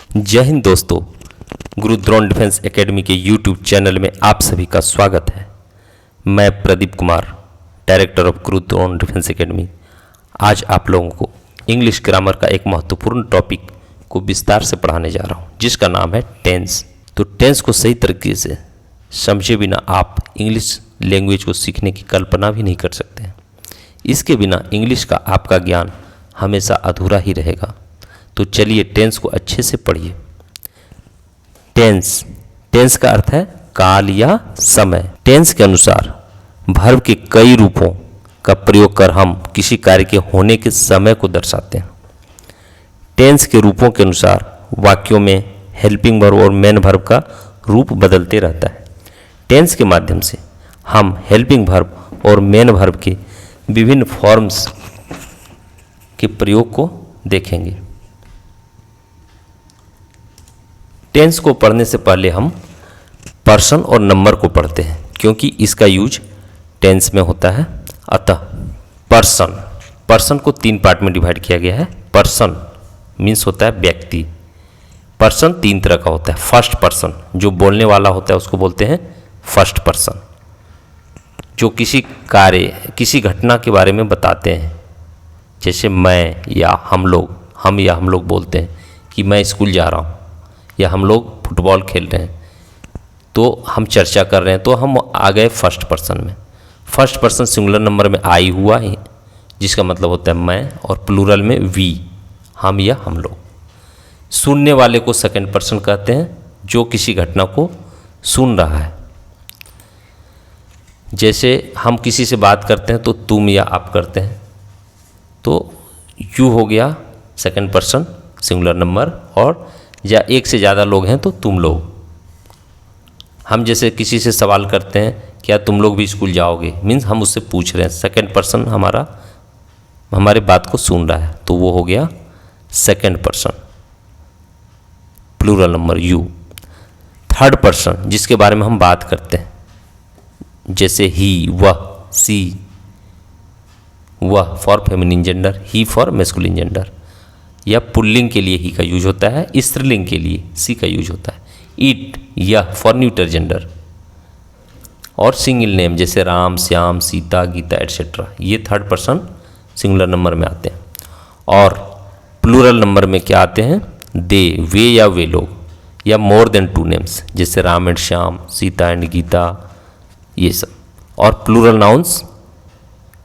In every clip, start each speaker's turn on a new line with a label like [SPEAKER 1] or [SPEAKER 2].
[SPEAKER 1] जय हिंद दोस्तों, गुरु Drona defence academy के यूट्यूब चैनल में आप सभी का स्वागत है। मैं Pradeep Kumar, director of Guru Drona defence academy, आज आप लोगों को इंग्लिश ग्रामर का एक महत्वपूर्ण टॉपिक को विस्तार से पढ़ाने जा रहा हूँ, जिसका नाम है टेंस। तो टेंस को सही तरीके से समझे बिना आप इंग्लिश लैंग्वेज को सीखने की कल्पना भी नहीं कर सकते हैं। इसके बिना इंग्लिश का आपका ज्ञान हमेशा अधूरा ही रहेगा। तो चलिए टेंस को अच्छे से पढ़िए। टेंस का अर्थ है काल या समय। टेंस के अनुसार वर्ब के कई रूपों का प्रयोग कर हम किसी कार्य के होने के समय को दर्शाते हैं। टेंस के रूपों के अनुसार वाक्यों में हेल्पिंग वर्ब और मेन वर्ब का रूप बदलते रहता है। टेंस के माध्यम से हम हेल्पिंग वर्ब और मेन वर्ब के विभिन्न फॉर्म्स के प्रयोग को देखेंगे। टेंस को पढ़ने से पहले हम पर्सन और नंबर को पढ़ते हैं, क्योंकि इसका यूज टेंस में होता है। अतः पर्सन को 3 पार्ट में डिवाइड किया गया है। पर्सन मीन्स होता है व्यक्ति। पर्सन 3 तरह का होता है। फर्स्ट पर्सन, जो बोलने वाला होता है उसको बोलते हैं फर्स्ट पर्सन, जो किसी कार्य किसी घटना के बारे में बताते हैं। जैसे मैं या हम लोग बोलते हैं कि मैं स्कूल जा रहा हूँ, या हम लोग फुटबॉल खेल रहे हैं, तो हम चर्चा कर रहे हैं, तो हम आ गए फर्स्ट पर्सन में। फर्स्ट पर्सन सिंगुलर नंबर में आई हुआ है, जिसका मतलब होता है मैं, और प्लूरल में वी, हम या हम लोग। सुनने वाले को सेकंड पर्सन कहते हैं, जो किसी घटना को सुन रहा है। जैसे हम किसी से बात करते हैं तो तुम या आप करते हैं, तो यू हो गया सेकंड पर्सन सिंगुलर नंबर, और या एक से ज़्यादा लोग हैं तो तुम लोग। हम जैसे किसी से सवाल करते हैं, क्या तुम लोग भी स्कूल जाओगे, मीन्स हम उससे पूछ रहे हैं, सेकंड पर्सन हमारे बात को सुन रहा है, तो वो हो गया second person plural number you. Third person जिसके बारे में हम बात करते हैं, जैसे ही, वह, सी, वह for feminine gender, he for masculine gender, या पुल्लिंग के लिए ही का यूज होता है, स्त्रीलिंग के लिए सी का यूज होता है। इट, यह फॉर न्यूटर जेंडर, और सिंगल नेम जैसे राम, श्याम, सीता, गीता एटसेट्रा, ये थर्ड पर्सन सिंगुलर नंबर में आते हैं। और प्लूरल नंबर में क्या आते हैं, दे, वे या वे लोग, या मोर देन 2 नेम्स जैसे राम एंड श्याम, सीता एंड गीता, ये सब। और प्लूरल नाउन्स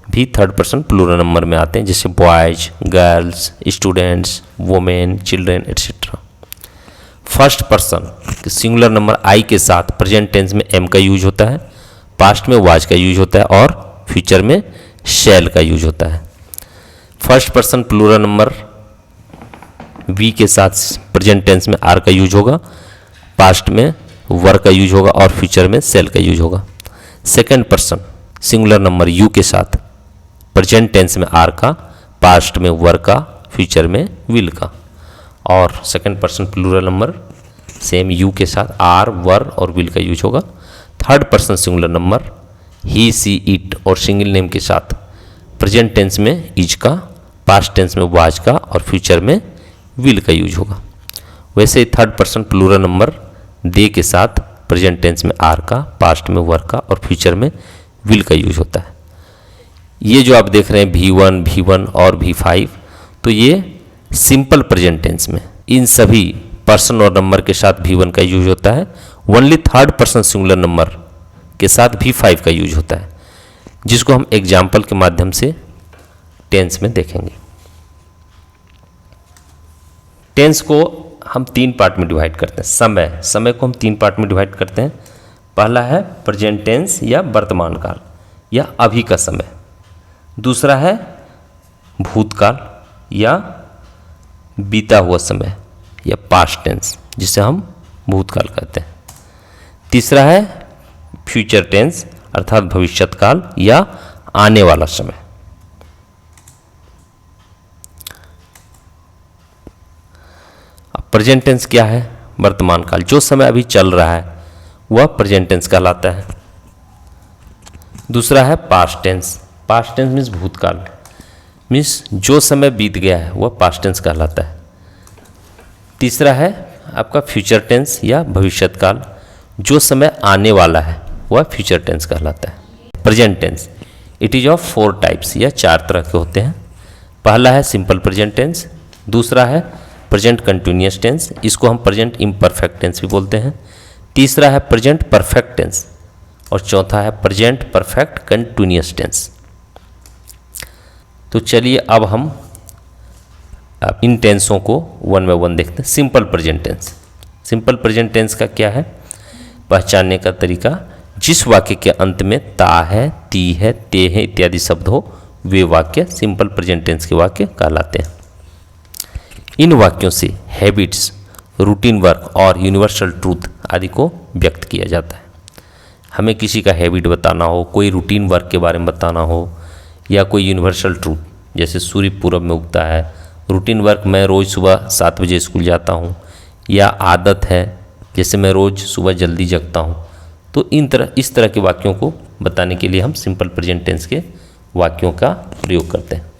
[SPEAKER 1] भी थर्ड पर्सन प्लूरल नंबर में आते हैं, जैसे boys, girls, students, women, children etcetera. First person singular number I के साथ प्रेजेंट टेंस में एम का यूज होता है, पास्ट में वाज का यूज होता है, और फ्यूचर में शैल का यूज होता है। First person plural number we के साथ प्रेजेंट टेंस में आर का यूज होगा, पास्ट में वर का यूज होगा, और फ्यूचर में सेल का यूज होगा। Second person singular number you के साथ प्रेजेंट टेंस में आर का, पास्ट में वर का, फ्यूचर में विल का। और second person plural number same you के साथ आर, वर और विल का यूज होगा। Third person singular number he, she, it और सिंगल नेम के साथ प्रेजेंट टेंस में इज का, पास्ट टेंस में वाज का, और फ्यूचर में विल का यूज होगा। वैसे ही थर्ड पर्सन प्लूरल नंबर दे के साथ प्रेजेंट टेंस में आर का, पास्ट में वर का, और फ्यूचर में विल का यूज होता है। ये जो आप देख रहे हैं V1, V1 और V5, तो ये सिंपल प्रेजेंट टेंस में इन सभी पर्सन और नंबर के साथ V1 का यूज होता है। Only third person singular number के साथ V5 का यूज होता है, जिसको हम एग्जाम्पल के माध्यम से टेंस में देखेंगे। टेंस को हम 3 पार्ट में डिवाइड करते हैं। समय को हम 3 पार्ट में डिवाइड करते हैं। पहला है प्रेजेंट टेंस या वर्तमान काल या अभी का समय। दूसरा है भूतकाल या बीता हुआ समय या पास्ट टेंस, जिसे हम भूतकाल कहते हैं। तीसरा है फ्यूचर टेंस अर्थात भविष्यत काल या आने वाला समय। अब प्रेजेंट टेंस क्या है, वर्तमान काल, जो समय अभी चल रहा है वह प्रेजेंट टेंस कहलाता है। दूसरा है पास्ट टेंस मीन्स भूतकाल, मीन्स जो समय बीत गया है वह पास्ट टेंस कहलाता है। तीसरा है आपका फ्यूचर टेंस या भविष्यत काल, जो समय आने वाला है वह फ्यूचर टेंस कहलाता है। Present tense, it is of 4 types, या 4 तरह के होते हैं। पहला है सिंपल प्रेजेंट टेंस, दूसरा है प्रेजेंट कंटिन्यूअस टेंस, इसको हम प्रेजेंट इम्परफेक्ट टेंस भी बोलते हैं। तीसरा है प्रेजेंट परफेक्ट टेंस, और चौथा है प्रेजेंट परफेक्ट कंटिन्यूअस टेंस। तो चलिए अब हम इन टेंसों को वन बाय वन देखते हैं। Simple present tense, simple present tense का क्या है पहचानने का तरीका, जिस वाक्य के अंत में ता है, ती है, ते है इत्यादि शब्द हो, वे वाक्य सिंपल प्रेजेंट टेंस के वाक्य कहलाते हैं। इन वाक्यों से हैबिट्स, रूटीन वर्क और यूनिवर्सल ट्रूथ आदि को व्यक्त किया जाता है। हमें किसी का हैबिट बताना हो, कोई रूटीन वर्क के बारे में बताना हो, या कोई यूनिवर्सल ट्रूथ, जैसे सूर्य पूरब में उगता है, रूटीन वर्क मैं रोज़ सुबह 7 बजे स्कूल जाता हूँ, या आदत है जैसे मैं रोज़ सुबह जल्दी जगता हूँ। तो इस तरह के वाक्यों को बताने के लिए हम सिंपल प्रेजेंट टेंस के वाक्यों का प्रयोग करते हैं।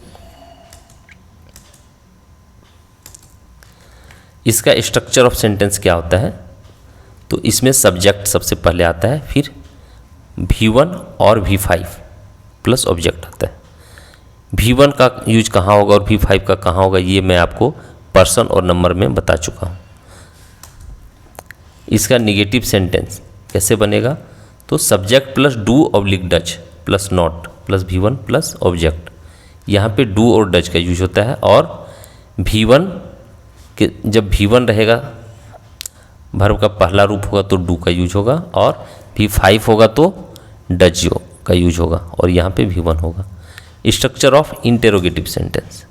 [SPEAKER 1] इसका स्ट्रक्चर ऑफ सेंटेंस क्या होता है, तो इसमें सब्जेक्ट सबसे पहले आता है, फिर V1 और V5 प्लस ऑब्जेक्ट आता है। V1 का यूज कहाँ होगा और V5 का कहाँ होगा, ये मैं आपको पर्सन और नंबर में बता चुका हूँ। इसका निगेटिव सेंटेंस कैसे बनेगा, तो subject plus do oblique does plus not plus V1 plus object, यहाँ पे डू और डज का यूज होता है। और V1 के जब V1 रहेगा वर्ब का पहला रूप होगा तो डू का यूज होगा, और V5 होगा तो डज का यूज होगा, और यहाँ पे V1 होगा। स्ट्रक्चर ऑफ इंटेरोगेटिव सेंटेंस,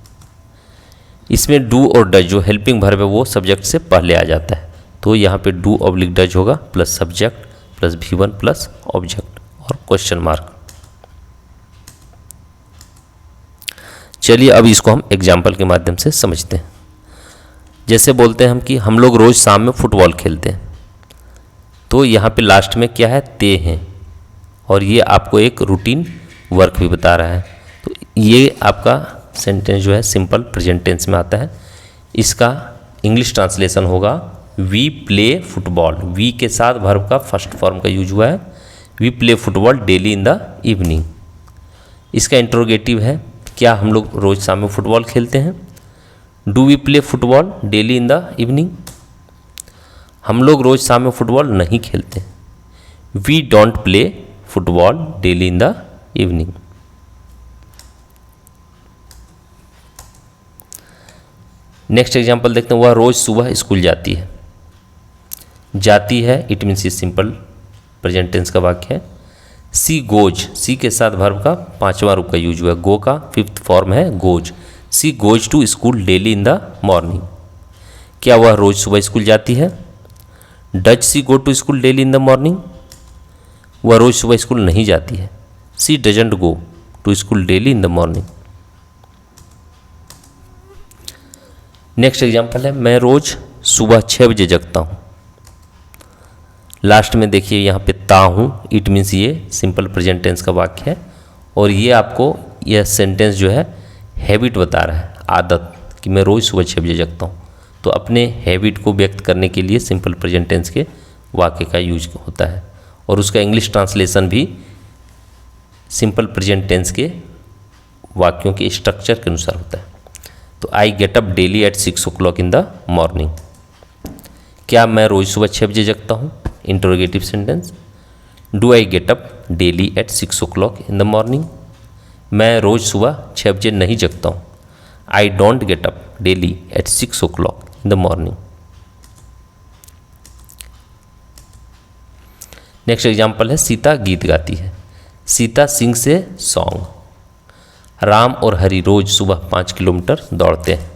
[SPEAKER 1] इसमें डू और डज जो हेल्पिंग वर्ब है वो सब्जेक्ट से पहले आ जाता है, तो यहाँ पे डू ऑब्लिक डज होगा plus subject plus V1 plus object और क्वेश्चन मार्क। चलिए अब इसको हम एग्जाम्पल के माध्यम से समझते हैं। जैसे बोलते हैं हम कि हम लोग रोज़ शाम में फुटबॉल खेलते हैं, तो यहाँ पे लास्ट में क्या है, ते हैं, और ये आपको एक रूटीन वर्क भी बता रहा है। तो ये आपका सेंटेंस जो है सिंपल प्रेजेंट टेंस में आता है। इसका इंग्लिश ट्रांसलेशन होगा वी प्ले फुटबॉल, वी के साथ वर्ब का फर्स्ट फॉर्म का यूज हुआ है, we play football daily in the evening. इसका इंट्रोगेटिव है, क्या हम लोग रोज़ शाम में फुटबॉल खेलते हैं, do we play football daily in the evening, हम लोग रोज़ शाम में फुटबॉल नहीं खेलते, we don't play football daily in the evening. Next example देखते हैं, वह रोज़ सुबह स्कूल जाती है। जाती है इट मीन्स ये सिंपल प्रेजेंट टेंस का वाक्य है। सी गोज, सी के साथ वर्ब का 5वां रूप का यूज हुआ है, गो का 5th फॉर्म है goes. She goes to school daily in the morning, क्या वह रोज़ सुबह स्कूल जाती है। Does she go to school daily in the morning, वह रोज़ सुबह स्कूल नहीं जाती है। She doesn't go to school daily in the morning. Next example है, मैं रोज़ सुबह 6 बजे जगता हूँ। लास्ट में देखिए यहाँ पे ता हूँ, इट मीन्स ये सिंपल प्रेजेंट टेंस का वाक्य है, और ये आपको यह सेंटेंस जो है हैबिट बता रहा है, आदत, कि मैं रोज़ सुबह 6 बजे जगता हूँ। तो अपने हैबिट को व्यक्त करने के लिए सिंपल प्रेजेंट टेंस के वाक्य का यूज होता है, और उसका इंग्लिश ट्रांसलेशन भी सिंपल प्रेजेंट टेंस के वाक्यों के स्ट्रक्चर के अनुसार होता है। तो I get up daily at 6 o'clock in the morning, क्या मैं रोज़ सुबह 6 बजे जगता हूँ, interrogative sentence. Do I get up daily at 6 o'clock in the morning, मैं रोज़ सुबह 6 बजे नहीं जगता हूँ। I don't get up daily at 6 o'clock in the morning. Next example है, सीता गीत गाती है। Sita sings a song. Ram और हरि रोज सुबह 5 किलोमीटर दौड़ते हैं।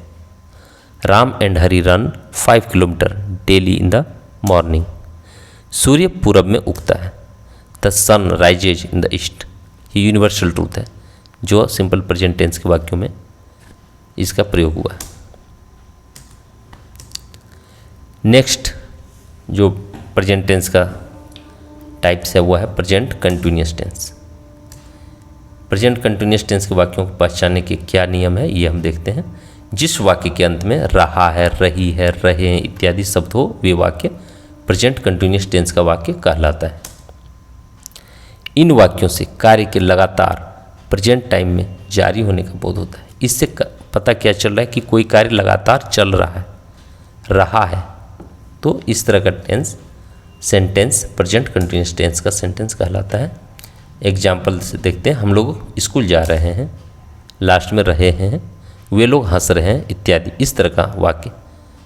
[SPEAKER 1] Ram and Hari run 5 kilometre daily in the morning. सूर्य पूरब में उगता है। The sun rises in the east, ये यूनिवर्सल ट्रूथ है जो सिंपल प्रेजेंट टेंस के वाक्यों में इसका प्रयोग हुआ है। नेक्स्ट जो प्रेजेंट टेंस का टाइप्स है वो है present continuous tense. Present continuous tense के वाक्यों को पहचानने के क्या नियम है ये हम देखते हैं। जिस वाक्य के अंत में रहा है, रही है, रहे हैं इत्यादि शब्द हो वे वाक्य प्रेजेंट कंटिन्यूअस टेंस का वाक्य कहलाता है। इन वाक्यों से कार्य के लगातार प्रेजेंट टाइम में जारी होने का बोध होता है। इससे पता क्या चल रहा है कि कोई कार्य लगातार चल रहा है, तो इस तरह का tense sentence present continuous tense का सेंटेंस कहलाता है। एग्जाम्पल से देखते हैं। हम लोग स्कूल जा रहे हैं, लास्ट में रहे हैं, वे लोग हंस रहे हैं इत्यादि, इस तरह का वाक्य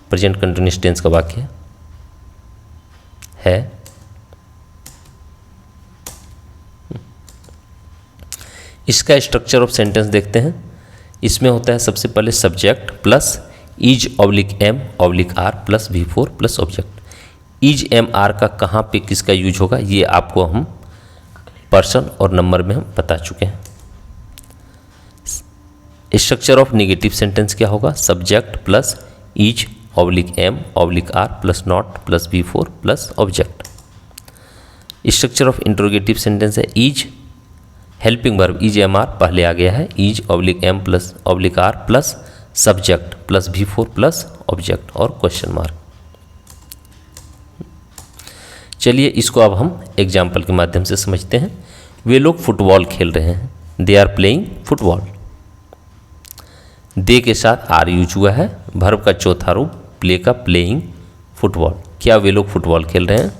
[SPEAKER 1] प्रेजेंट कंटिन्यूअस टेंस का वाक्य है। इसका स्ट्रक्चर ऑफ सेंटेंस देखते हैं। इसमें होता है सबसे पहले subject plus is oblique am oblique are plus V4 plus object. Is am are का कहाँ पे किसका यूज होगा ये आपको हम पर्सन और नंबर में हम बता चुके हैं। स्ट्रक्चर ऑफ नेगेटिव सेंटेंस क्या होगा? Subject plus is oblique am oblique are plus not plus V4 plus object. Structure of interrogative sentence है is helping verb is am are पहले आ गया है, is oblique am plus oblique are plus subject plus V4 plus object और question mark. चलिए इसको अब हम एग्जाम्पल के माध्यम से समझते हैं। वे लोग फुटबॉल खेल रहे हैं, दे आर प्लेइंग फुटबॉल। दे के साथ आर यूज हुआ है, वर्ब का चौथा रूप प्ले का प्लेइंग फुटबॉल। क्या वे लोग फुटबॉल खेल रहे हैं?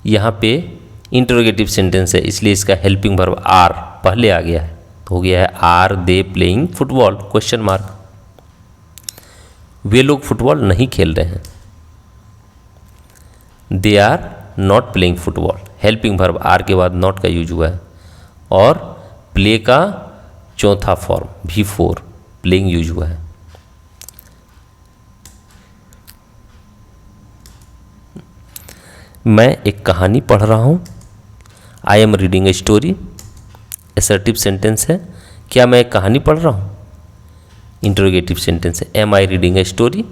[SPEAKER 1] यहाँ पे इंटरोगेटिव सेंटेंस है इसलिए इसका हेल्पिंग वर्ब आर पहले आ गया है, तो हो गया है are they playing football question mark. वे लोग फुटबॉल नहीं खेल रहे हैं, they are not playing football. Helping verb are के बाद नॉट का यूज हुआ है और प्ले का चौथा फॉर्म V4 प्लेइंग यूज हुआ है। मैं एक कहानी पढ़ रहा हूँ, I am reading a story. Assertive sentence है, क्या मैं एक कहानी पढ़ रहा हूँ? इंटरोगेटिव सेंटेंस है, am I reading a story,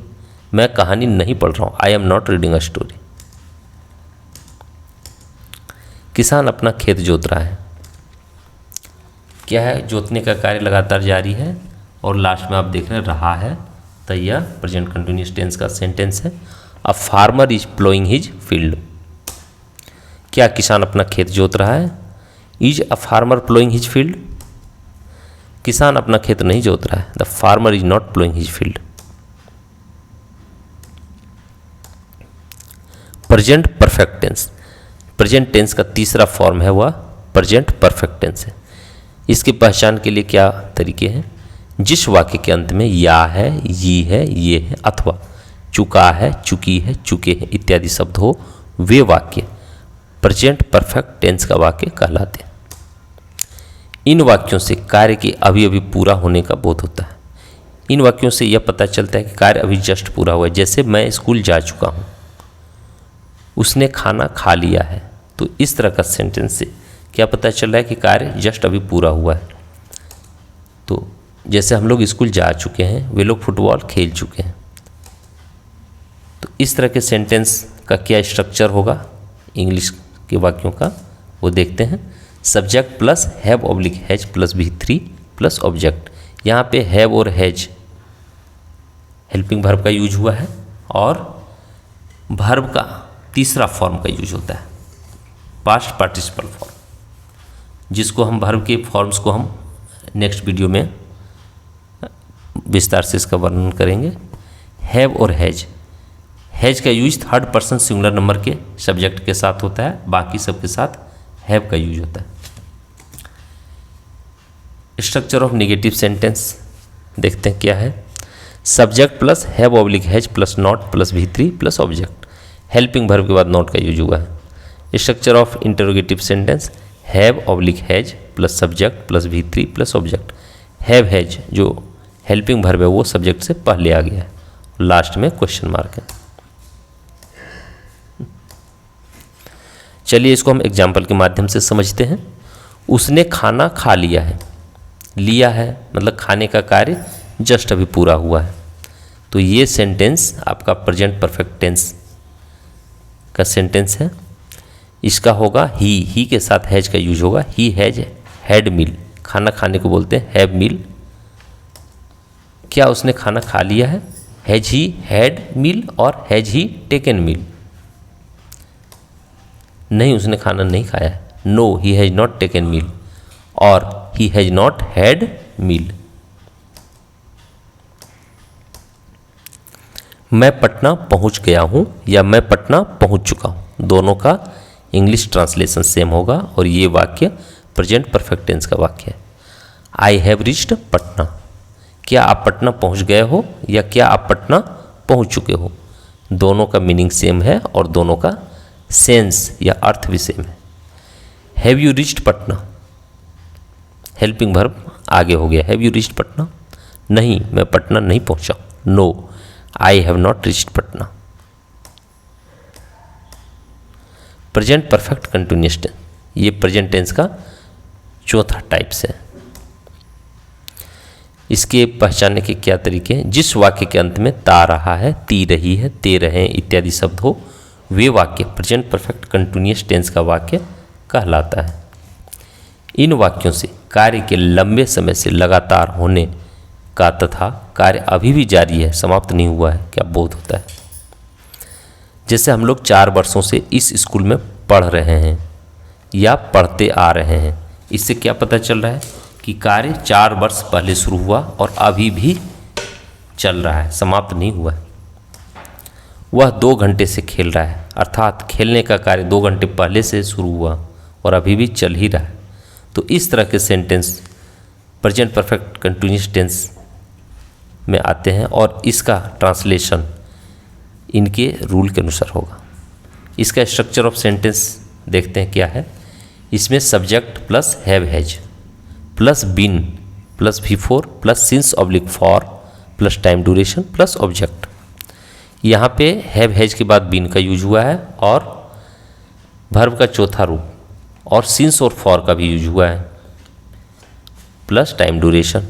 [SPEAKER 1] मैं कहानी नहीं पढ़ रहा हूँ, I am not reading a story. किसान अपना खेत जोत रहा है, क्या है? जोतने का कार्य लगातार जारी है और लास्ट में आप देख रहे हैं रहा है, तो यह प्रेजेंट कंटिन्यूअस टेंस का सेंटेंस है। A farmer is ploughing his field. क्या किसान अपना खेत जोत रहा है? Is a farmer ploughing his field? किसान अपना खेत नहीं जोत रहा है, the farmer is not ploughing his field. Present perfect tense, present tense का तीसरा फॉर्म है वह प्रेजेंट परफेक्ट टेंस है। इसकी पहचान के लिए क्या तरीके हैं? जिस वाक्य के अंत में या है, ये है अथवा चुका है, चुकी है, चुके हैं इत्यादि शब्द हो वे वाक्य प्रेजेंट परफेक्ट टेंस का वाक्य कहलाते हैं। इन वाक्यों से कार्य के अभी अभी पूरा होने का बोध होता है। इन वाक्यों से यह पता चलता है कि कार्य अभी जस्ट पूरा हुआ है। जैसे मैं स्कूल जा चुका हूँ, उसने खाना खा लिया है, तो इस तरह का सेंटेंस से क्या पता चल रहा है कि कार्य जस्ट अभी पूरा हुआ है। तो जैसे हम लोग स्कूल जा चुके हैं, वे लोग फुटबॉल खेल चुके हैं, तो इस तरह के सेंटेंस का क्या स्ट्रक्चर होगा इंग्लिश के वाक्यों का वो देखते हैं। Subject plus have oblique has plus V3 plus object. यहाँ पे हैव और हैज हेल्पिंग वर्ब का यूज हुआ है और वर्ब का तीसरा फॉर्म का यूज होता है पास्ट पार्टिसिपल फॉर्म, जिसको हम वर्ब के फॉर्म्स को हम नेक्स्ट वीडियो में विस्तार से इसका वर्णन करेंगे। हैव और हैज, हैज का use third person singular number के सब्जेक्ट के साथ होता है, बाकी सब के साथ हैव का यूज होता है। स्ट्रक्चर ऑफ नेगेटिव सेंटेंस देखते हैं क्या है। Subject plus have oblique has plus not plus V3 plus object. Helping verb के बाद नॉट का यूज हुआ है। Structure of interrogative sentence have oblique has plus subject plus V3 plus object. Have has जो हेल्पिंग वर्ब है वो subject से पहले आ गया है, लास्ट में क्वेश्चन मार्क है। चलिए इसको हम एग्जाम्पल के माध्यम से समझते हैं। उसने खाना खा लिया है, लिया है मतलब खाने का कार्य जस्ट अभी पूरा हुआ है, तो ये सेंटेंस आपका प्रेजेंट परफेक्ट टेंस का सेंटेंस है। इसका होगा ही के साथ हैज का यूज होगा। ही हैज हैड मील, खाना खाने को बोलते हैं हैव मील। क्या उसने खाना खा लिया है? हैज ही हैड मील और हैज ही टेकन मील? नहीं, उसने खाना नहीं खाया है। No, he has not taken meal और he has not had meal. मैं पटना पहुंच गया हूं या मैं पटना पहुंच चुका हूं, दोनों का इंग्लिश ट्रांसलेशन सेम होगा और ये वाक्य प्रेजेंट परफेक्ट टेंस का वाक्य है। आई हैव रीच्ड पटना, क्या आप पटना पहुंच गए हो या क्या आप पटना पहुंच चुके हो, दोनों का मीनिंग सेम है और दोनों का सेंस या अर्थ भी सेम है। Have you reached Patna, helping verb आगे हो गया। Have you reached Patna? नहीं, मैं पटना नहीं पहुंचा। No, I have not reached Patna. Present perfect continuous tense, ये प्रेजेंट टेंस का चौथा टाइप्स है। इसके पहचानने के क्या तरीके हैं? जिस वाक्य के अंत में ता रहा है, ती रही है, ते रहे इत्यादि शब्द हो, वे वाक्य प्रेजेंट परफेक्ट कंटिन्यूअस टेंस का वाक्य कहलाता है। इन वाक्यों से कार्य के लंबे समय से लगातार होने का तथा कार्य अभी भी जारी है, समाप्त नहीं हुआ है, क्या बोध होता है। जैसे हम लोग 4 वर्षों से इस स्कूल में पढ़ रहे हैं या पढ़ते आ रहे हैं, इससे क्या पता चल रहा है कि कार्य 4 वर्ष पहले शुरू हुआ और अभी भी चल रहा है, समाप्त नहीं हुआ है। वह 2 घंटे से खेल रहा है, अर्थात खेलने का कार्य 2 घंटे पहले से शुरू हुआ और अभी भी चल ही रहा है। तो इस तरह के sentence present perfect continuous tense में आते हैं और इसका ट्रांसलेशन इनके रूल के अनुसार होगा। इसका स्ट्रक्चर ऑफ सेंटेंस देखते हैं क्या है। इसमें subject plus have has plus been plus before plus since oblique for plus time duration plus object. यहाँ पे हैव हैज के बाद बीन का यूज हुआ है और वर्ब का चौथा रूप और सिंस और फॉर का भी यूज हुआ है plus time duration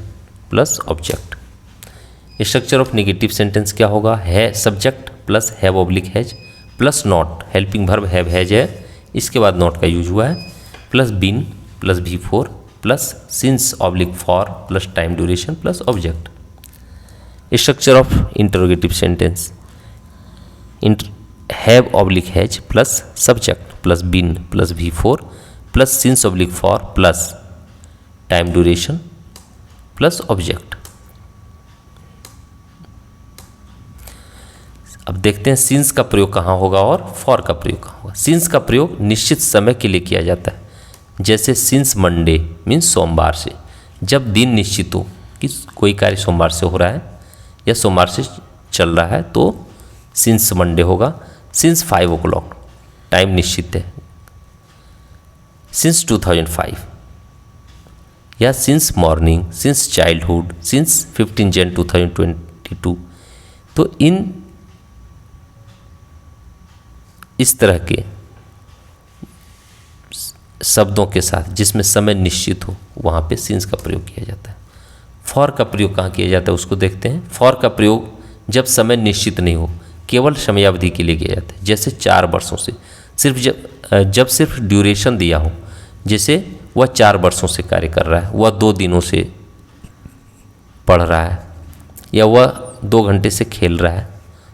[SPEAKER 1] plus object. Structure of negative sentence क्या होगा? है subject plus have oblique has plus not, helping verb have has है, इसके बाद नॉट का यूज हुआ है, plus been plus before plus since oblique for plus time duration plus object. Structure of interrogative sentence have oblique has plus subject plus been plus before plus since oblique for plus time duration plus object. अब देखते हैं since का प्रयोग कहाँ होगा और for का प्रयोग कहाँ होगा। सिंस का प्रयोग निश्चित समय के लिए किया जाता है, जैसे सिंस मंडे मीन्स सोमवार से, जब दिन निश्चित हो कि कोई कार्य सोमवार से हो रहा है या सोमवार से चल रहा है तो सिंस मंडे होगा। सिंस 5 o'clock टाइम निश्चित है, सिंस 2005 या since morning, since childhood, since 15 Jan 2022। तो इस तरह के शब्दों के साथ जिसमें समय निश्चित हो वहाँ पे सिंस का प्रयोग किया जाता है। फॉर का प्रयोग कहाँ किया जाता है उसको देखते हैं। फॉर का प्रयोग जब समय निश्चित नहीं हो, केवल समयावधि के लिए किया जाता है, जैसे 4 वर्षों से, सिर्फ जब सिर्फ ड्यूरेशन दिया हो, जैसे वह 4 वर्षों से कार्य कर रहा है, वह 2 दिनों से पढ़ रहा है या वह 2 घंटे से खेल रहा है।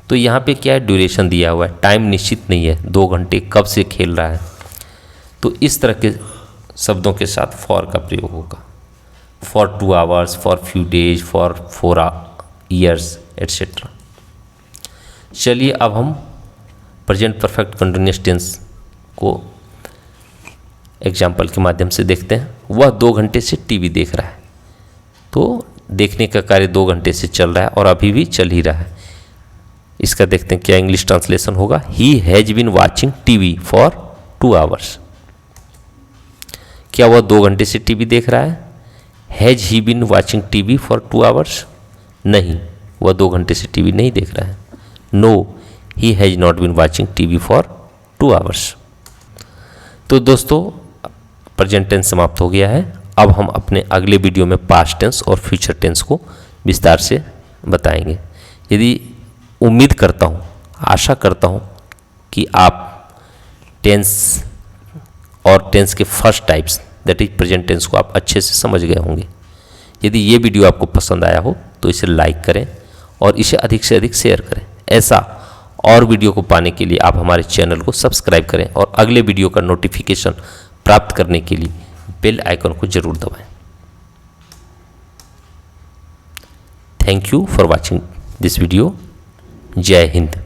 [SPEAKER 1] तो यहाँ पे क्या है? ड्यूरेशन दिया हुआ है, टाइम निश्चित नहीं है, 2 घंटे कब से खेल रहा है। तो इस तरह के शब्दों के साथ फॉर का प्रयोग होगा। For 2 hours, for few days, for 4 years etcetera. चलिए अब हम प्रेजेंट परफेक्ट कंटिन्यूअस टेंस को एग्जाम्पल के माध्यम से देखते हैं। वह 2 घंटे से टीवी देख रहा है, तो देखने का कार्य 2 घंटे से चल रहा है और अभी भी चल ही रहा है। इसका देखते हैं क्या इंग्लिश ट्रांसलेशन होगा। He has been watching TV for 2 hours। क्या वह 2 घंटे से टीवी देख रहा है? Has he been watching TV for 2 hours? नहीं, वह 2 घंटे से टीवी नहीं देख रहा है। No, he has not been watching TV for 2 hours। तो दोस्तों प्रेजेंट टेंस समाप्त हो गया है। अब हम अपने अगले वीडियो में पास्ट टेंस और फ्यूचर टेंस को विस्तार से बताएंगे। यदि उम्मीद करता हूँ, आशा करता हूँ कि आप टेंस और टेंस के first types that is present tense को आप अच्छे से समझ गए होंगे। यदि ये वीडियो आपको पसंद आया हो तो इसे लाइक करें और इसे अधिक से अधिक शेयर करें। ऐसा और वीडियो को पाने के लिए आप हमारे चैनल को सब्सक्राइब करें और अगले वीडियो का नोटिफिकेशन प्राप्त करने के लिए बेल आइकन को जरूर दबाएं। Thank you for watching this video. जय हिंद।